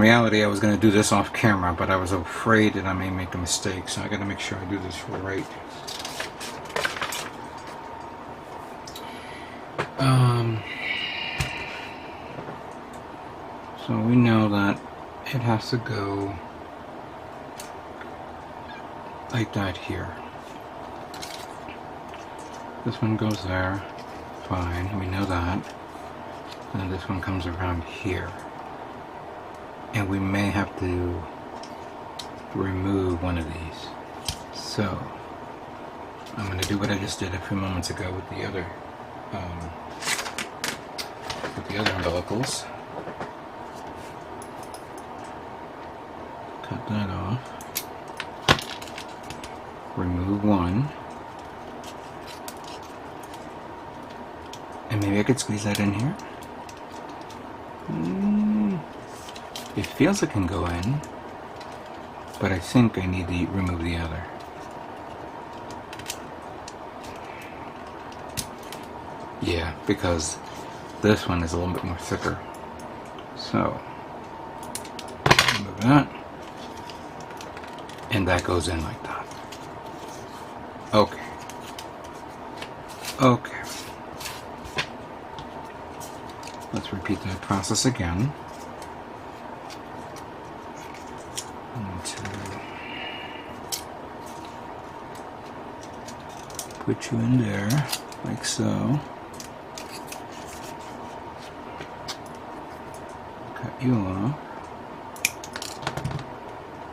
reality, I was going to do this off camera, but I was afraid that I may make a mistake, so I got to make sure I do this right. So we know that it has to go like that here. This one goes there, fine, we know that. And this one comes around here. And we may have to remove one of these. So I'm going to do what I just did a few moments ago with the other umbilicals. Cut that off. Remove one. And maybe I could squeeze that in here. It feels it can go in, but I think I need to remove the other. Yeah, because this one is a little bit more thicker. So, remove that. And that goes in like that. Okay. Okay. Let's repeat that process again. Put you in there, like so. Cut you off.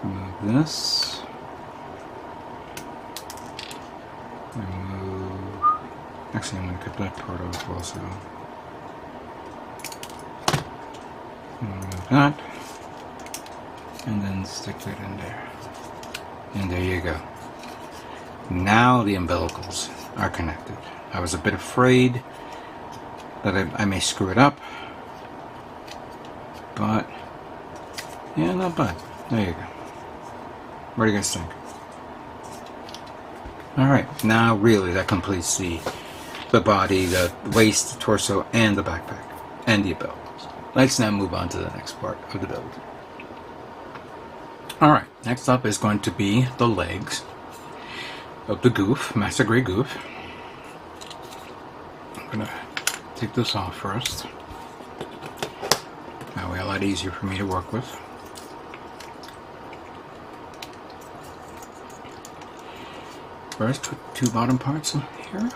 Remove this. Remove... Actually, I'm going to cut that part off also. Remove that. And then stick that in there. And there you go. Now the umbilicals are connected. I was a bit afraid that I may screw it up, but yeah, not bad. There you go. What do you guys think? Alright, now really that completes the body, the waist, the torso, and the backpack, and the umbilicals. Let's now move on to the next part of the build. Alright, next up is going to be the legs of the Gouf, Master Grade Gouf. I'm gonna take this off first. That way a lot easier for me to work with. First, put two bottom parts in here.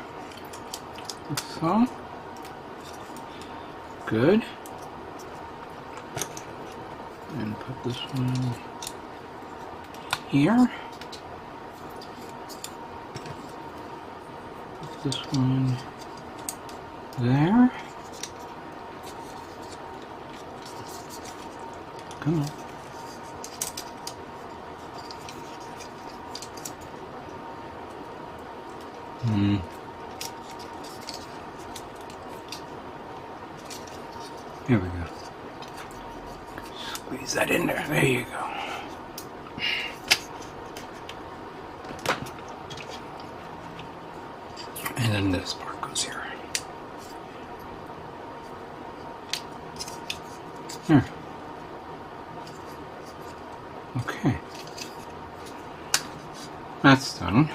Like so. Good. And put this one here. This one there. Come on. Here we go. Squeeze that in there. There you go. And then this part goes here. Here. Okay. That's done.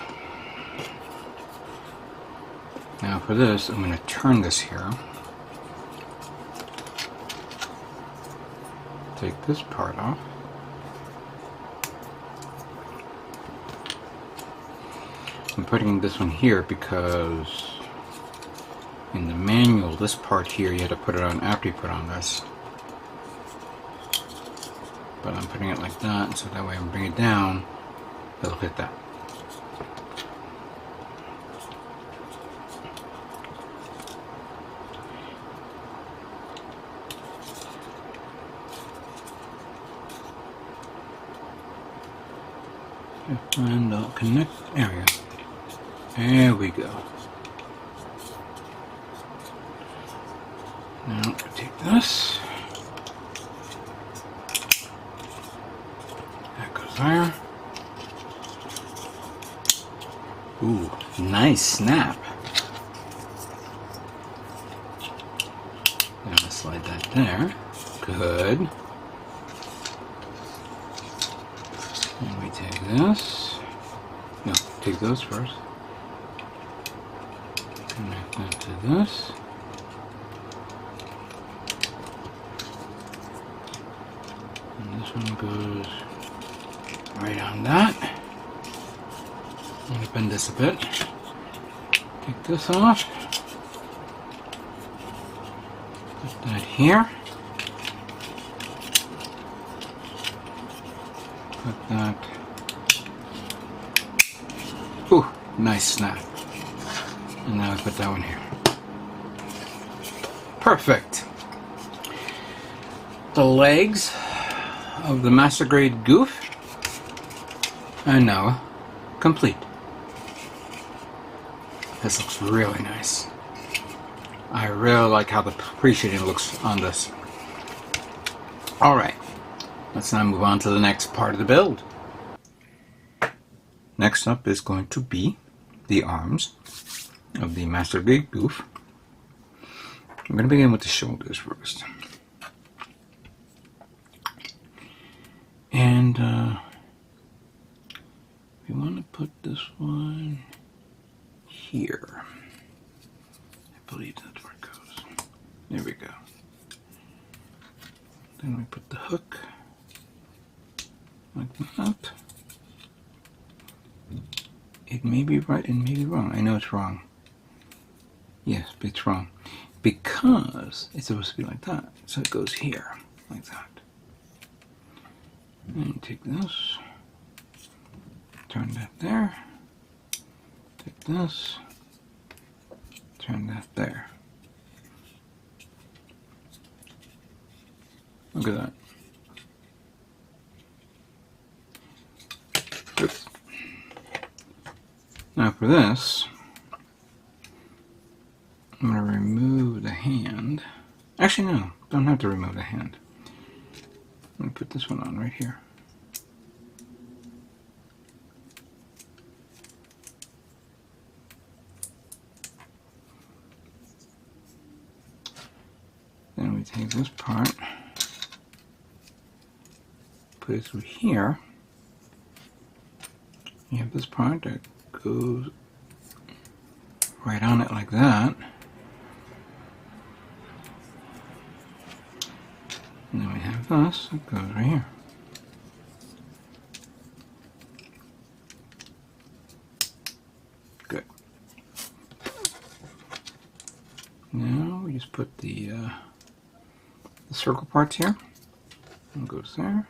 Now for this, I'm going to turn this here. Take this part off. I'm putting this one here because in the manual, this part here, you had to put it on after you put on this. But I'm putting it like that, so that way I bring it down, it'll fit that. And I'll connect, there we go. There we go. Now I'll take this. That goes there. Ooh, nice snap. Now I'll slide that there. Good. And we take this. No, take those first. Connect that to this. And this one goes right on that. I'm going to bend this a bit. Take this off. Put that here. Put that. Ooh, nice snap. And now I put that one here. Perfect. The legs of the Master Grade Gouf are now complete. This looks really nice. I really like how the pre-shading looks on this. Alright, let's now move on to the next part of the build. Next up is going to be the arms of the Master Grade Gouf. I'm going to begin with the shoulders first. And we want to put this one here. I believe that's where it goes. There we go. Then we put the hook like that. It may be right and may be wrong. I know it's wrong. Yes, but it's wrong. Because it's supposed to be like that. So it goes here, like that. And take this. Turn that there. Take this. Turn that there. Look at that. Oops. Now for this, I'm going to remove the hand. Actually, no, don't have to remove the hand. I'm going to put this one on right here. Then we take this part, put it through here. You have this part that goes right on it like that. And then we have this that goes right here. Good. Now we just put the circle parts here. One goes there.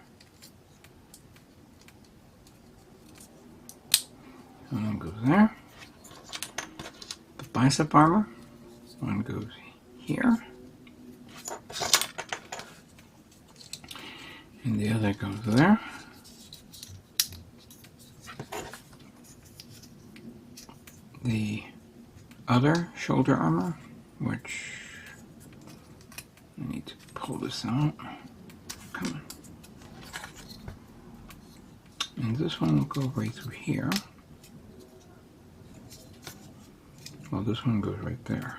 And one goes there. The bicep armor. One goes here. And the other goes there. The other shoulder armor, which I need to pull this out. Come on. And this one will go right through here. Well, this one goes right there.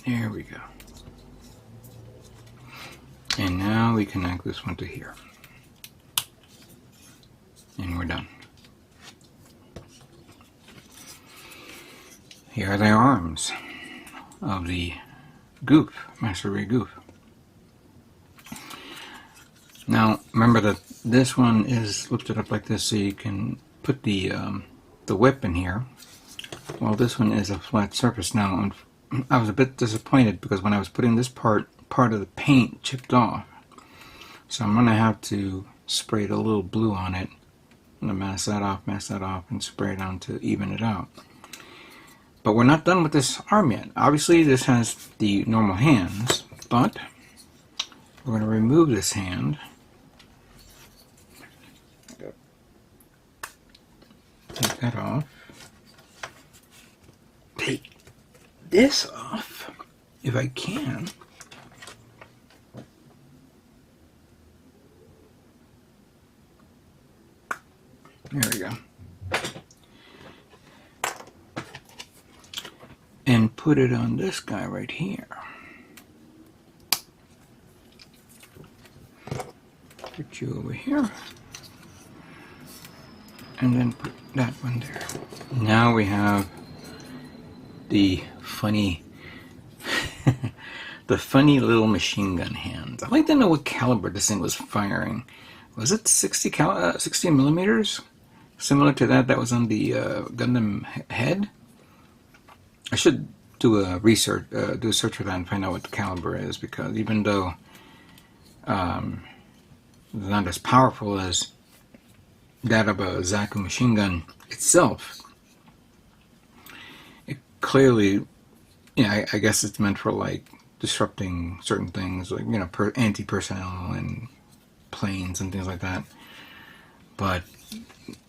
There we go. And now we connect this one to here. And we're done. Here are the arms of the Gouf, Master Grade Gouf. Now, remember that this one is lifted up like this so you can put the whip in here. Well, this one is a flat surface. Now, I was a bit disappointed because when I was putting this part of the paint chipped off. So I'm going to have to spray a little blue on it. I'm going to mask that off, and spray it on to even it out. But we're not done with this arm yet. Obviously, this has the normal hands, but we're going to remove this hand. Take that off. Take this off, if I can. There we go. And put it on this guy right here. Put you over here. And then put that one there. Now we have the funny the funny little machine gun hands. I'd like to know what caliber this thing was firing. Was it 60 millimeters? Similar to that was on the Gundam head? I should do a search for that and find out what the caliber is, because even though not as powerful as that of a Zaku machine gun itself, it clearly, I guess it's meant for like disrupting certain things, like anti-personnel and planes and things like that. But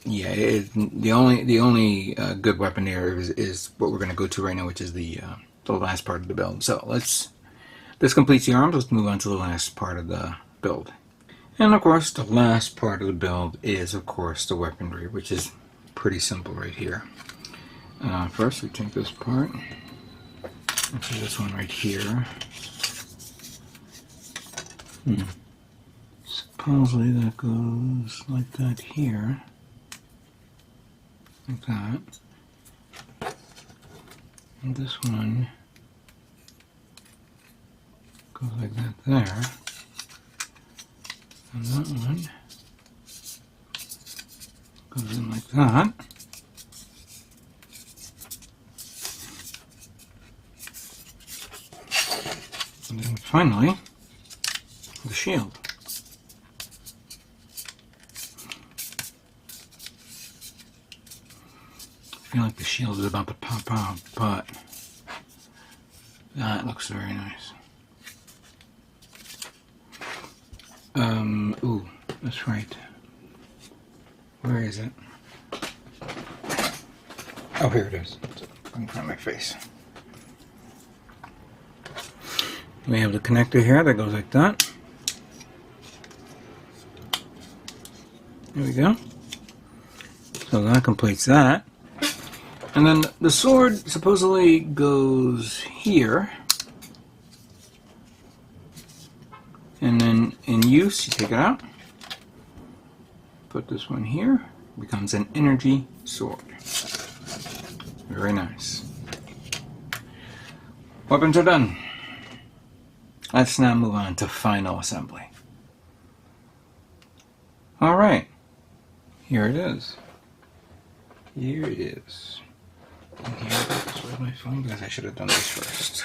yeah, the only good weapon there is what we're going to go to right now, which is the last part of the build. So this completes the arms. Let's move on to the last part of the build. And of course, the last part of the build is, of course, the weaponry, which is pretty simple right here. First, we take this part, which is this one right here. Supposedly that goes like that here, like that. And this one goes like that there. And that one goes in like that. And then finally, the shield. I feel like the shield is about to pop out, but that looks very nice. Ooh, that's right. Where is it? Oh, here it is. It's in front of my face. We have the connector here that goes like that. There we go. So that completes that. And then the sword supposedly goes here. And then in use, you take it out. Put this one here. Becomes an energy sword. Very nice. Weapons are done. Let's now move on to final assembly. Alright. Here it is. Here it is. And here it is. Where's my phone? Because I should have done this first.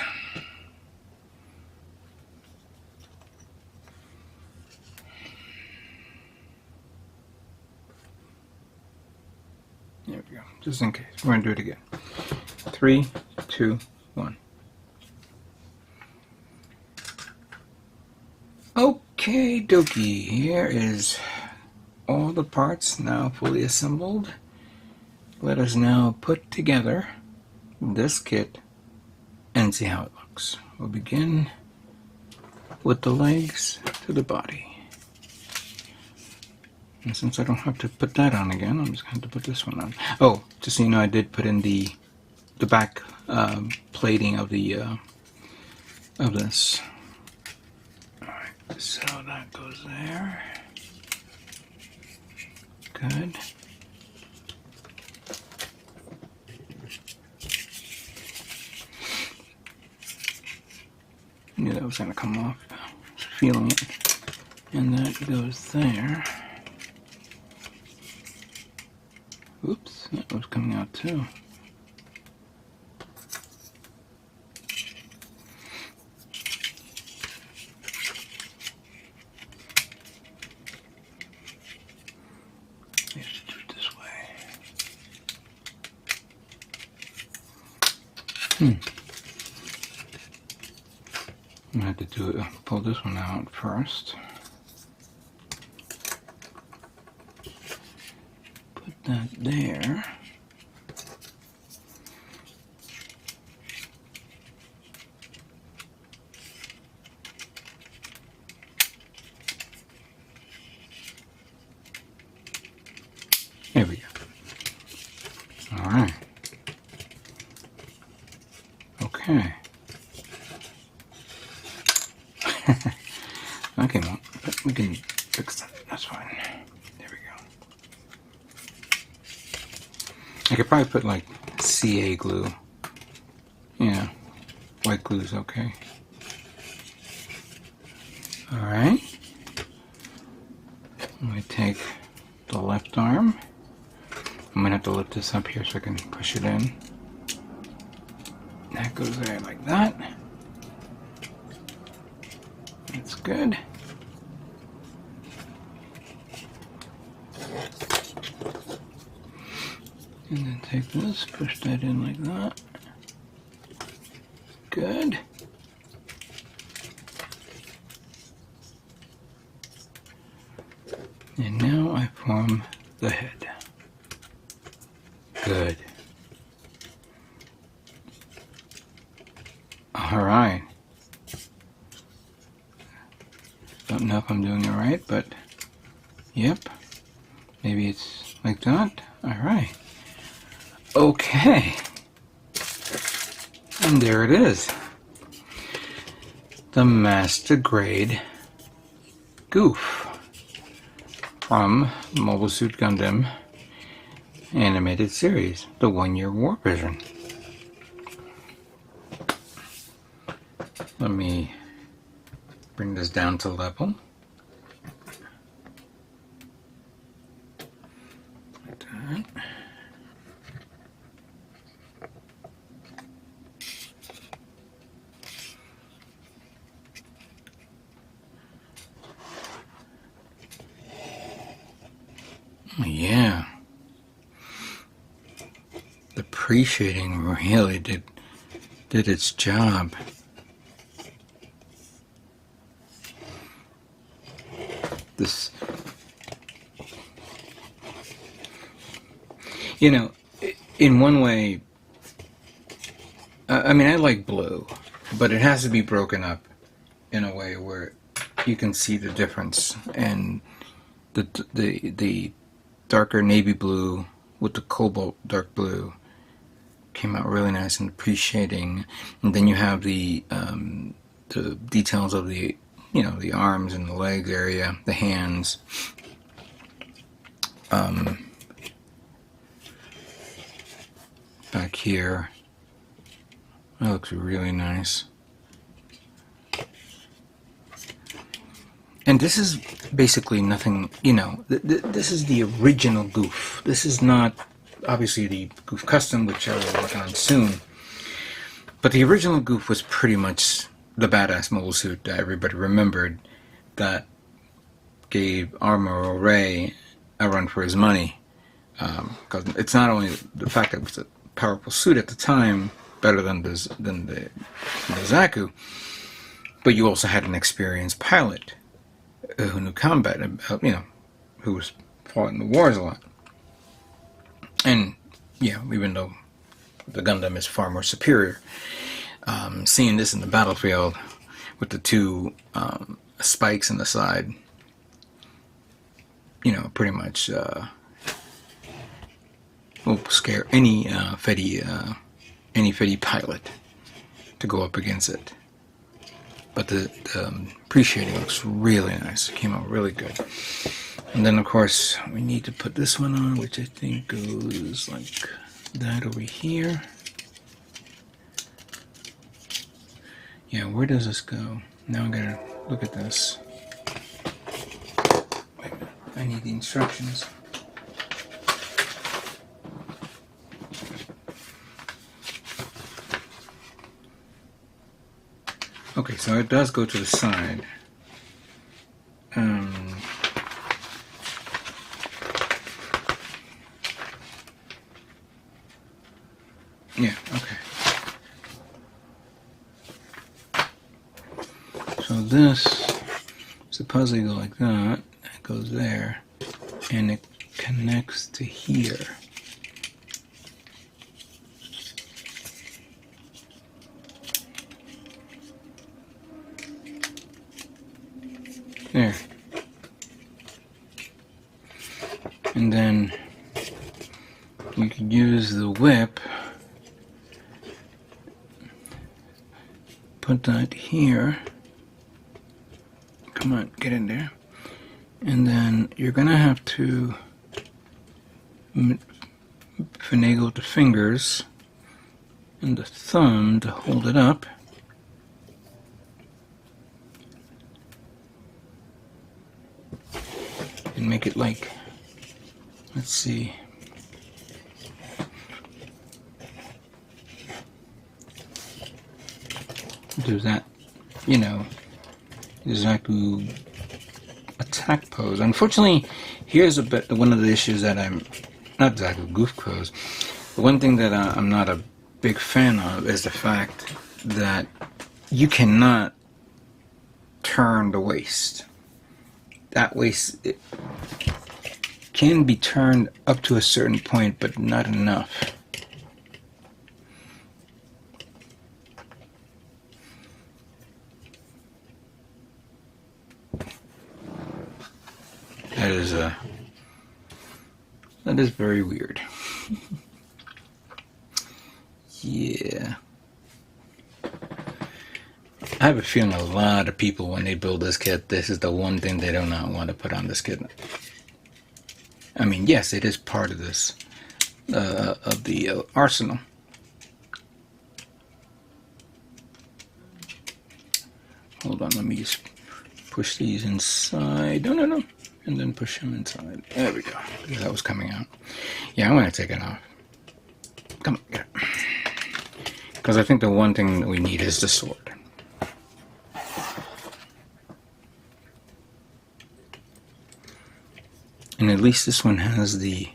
There we go. Just in case. We're going to do it again. 3, 2, 1. Okay, dokie. Here is all the parts now fully assembled. Let us now put together this kit and see how it looks. We'll begin with the legs to the body. And since I don't have to put that on again, I'm just going to have to put this one on. Oh, just so you know, I did put in the back plating of the of this. All right, so that goes there. Good. I knew that was going to come off. Just feeling it. And that goes there. Oops, that was coming out too. Let's do it this way. I'm gonna have to pull this one out first. That there. There we go. All right. Okay. Okay, well, we can fix that. That's fine. There we go. I could probably put like CA glue. Yeah, white glue is okay. Alright. I'm going to take the left arm. I'm going to have to lift this up here so I can push it in. That goes there like that. That's good. And then take this, push that in like that. Good. And now I form the head. Good. Alright. Don't know if I'm doing it right, but yep. Maybe it's like that. Alright. Okay. And there it is. The Master Grade Gouf from Mobile Suit Gundam Animated Series, the 1-year war version. Let me bring this down to level. Like that. Yeah. The pre-shading really did its job. This, you know, in one way, I mean, I like blue, but it has to be broken up in a way where you can see the difference. And the darker navy blue with the cobalt dark blue came out really nice in the pre-shading. And then you have the details of the, you know, the arms and the legs area, the hands. Back here, that looks really nice. And this is basically nothing, you know, this is the original Gouf. This is not, obviously, the Gouf Custom, which I will work on soon. But the original Gouf was pretty much the badass mobile suit that everybody remembered, that gave Armor Ray a run for his money. Because it's not only the fact that it was a powerful suit at the time, better than the Zaku, but you also had an experienced pilot who knew combat, you know, who was fought in the wars a lot. And yeah, even though the Gundam is far more superior, seeing this in the battlefield with the two spikes in the side, you know, pretty much will scare any Fetty pilot to go up against it. But the pre-shading looks really nice. It came out really good. And then, of course, we need to put this one on, which I think goes like that over here. Yeah, where does this go? Now I gotta look at this. Wait a minute. I need the instructions. Okay, so it does go to the side. Yeah, okay. So this supposedly go like that. It goes there, and it connects to here. There. And then you could use the whip, put that here. Come on, get in there. And then you're gonna have to finagle the fingers and the thumb to hold it up. And make it like, let's see. Do that, you know, exactly attack pose. Unfortunately, here's a bit one of the issues that I'm not exactly goof pose. The one thing that I'm not a big fan of is the fact that you cannot turn the waist. That waist it can be turned up to a certain point, but not enough. That is very weird. Yeah. I have a feeling a lot of people, when they build this kit, this is the one thing they do not want to put on this kit. I mean, yes, it is part of this, of the arsenal. Hold on, let me just push these inside. No. And then push them inside. There we go. That was coming out. Yeah, I'm going to take it off. Come on, get it. Because I think the one thing that we need is the sword. And at least this one has the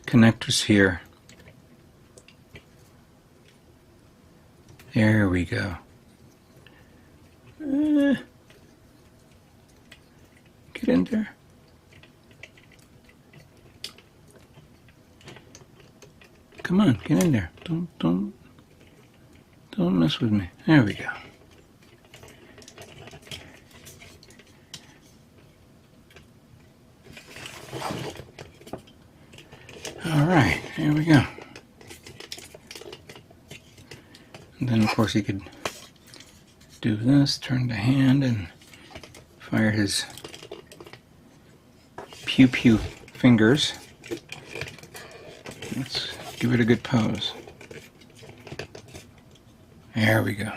connectors here. There we go. Get in there. Come on, get in there. Don't mess with me. There we go. Alright, here we go. And then of course he could do this, turn the hand and fire his pew pew fingers. Let's give it a good pose. There we go.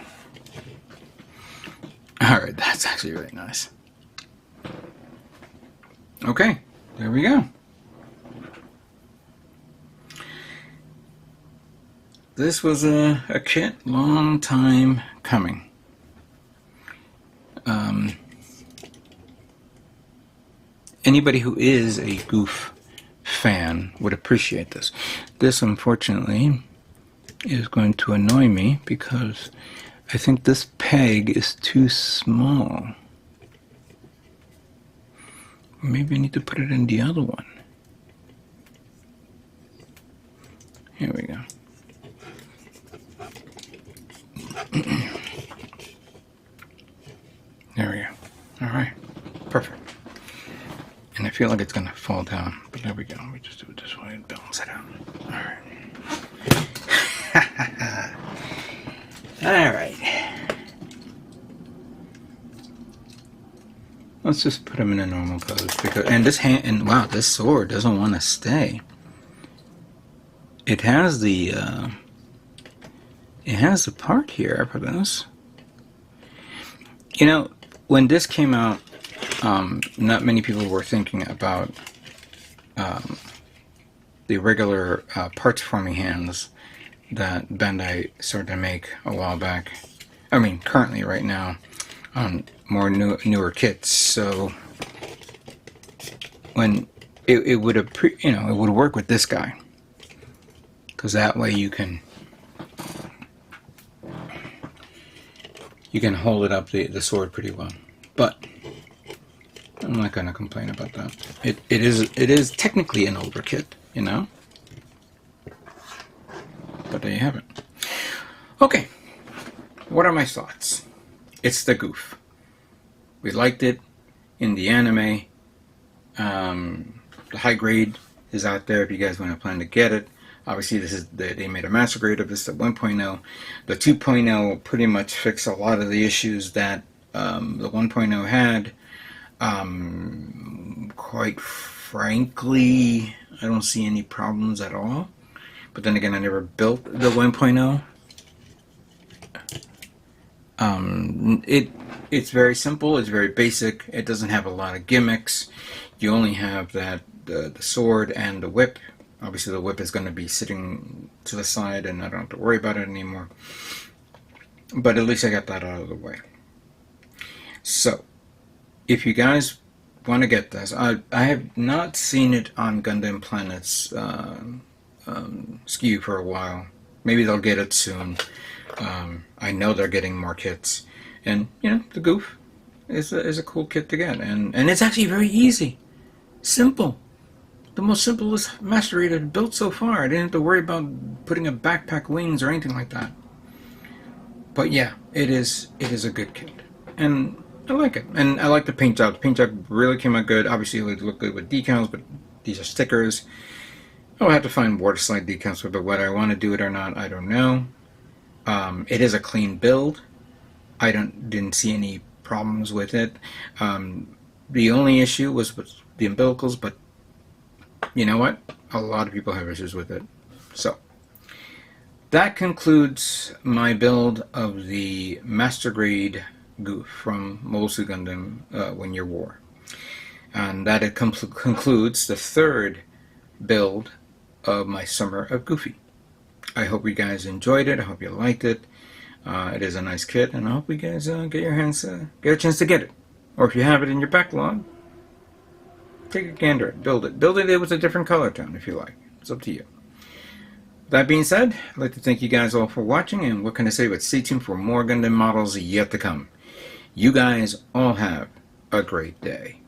Alright, that's actually really nice. Okay, there we go. This was a kit long time coming. Anybody who is a Gouf fan would appreciate this. This, unfortunately, is going to annoy me because I think this peg is too small. Maybe I need to put it in the other one. Here we go. There we go. Alright. Perfect. And I feel like it's going to fall down. But there we go. Let me just do it this way and balance it out. Alright. Alright. Let's just put him in a normal pose. And this hand, and wow, this sword doesn't want to stay. It has the part here for this. You know, when this came out, not many people were thinking about the regular parts forming hands that Bandai started to make a while back. I mean, currently, right now, on more newer kits. So when it would it would work with this guy, because that way you can hold it up the sword pretty well. But I'm not going to complain about that. It is technically an older kit, you know. But there you have it. Okay, what are my thoughts? It's the Gouf. We liked it in the anime. The high grade is out there if you guys want to plan to get it. Obviously, this is they made a master grade of this at 1.0. The 2.0 pretty much fixed a lot of the issues that the 1.0 had. quite frankly, I don't see any problems at all. But then again, I never built the 1.0. It's very simple. It's very basic. It doesn't have a lot of gimmicks. You only have the sword and the whip. Obviously, the whip is going to be sitting to the side, and I don't have to worry about it anymore. But at least I got that out of the way. So, if you guys want to get this, I have not seen it on Gundam Planet's SKU for a while. Maybe they'll get it soon. I know they're getting more kits, and you know the Gouf is a cool kit to get, and it's actually very easy, simple, the most simplest Master Grade I've built so far. I didn't have to worry about putting a backpack wings or anything like that. But yeah, it is a good kit, and I like it, and I like the paint job. The paint job really came out good. Obviously, it would look good with decals, but these are stickers. I'll have to find water slide decals for, but whether I want to do it or not, I don't know. It is a clean build. I didn't see any problems with it. The only issue was with the umbilicals, but you know what? A lot of people have issues with it. So that concludes my build of the Master Grade Gouf from Mobile Suit Gundam Win Your War. And that it concludes the third build of my Summer of Goufy. I hope you guys enjoyed it. I hope you liked it. It is a nice kit, and I hope you guys get a chance to get it. Or if you have it in your backlog, take a gander at it. Build it. Build it with a different color tone if you like. It's up to you. That being said, I'd like to thank you guys all for watching, and what can I say but stay tuned for more Gundam models yet to come. You guys all have a great day.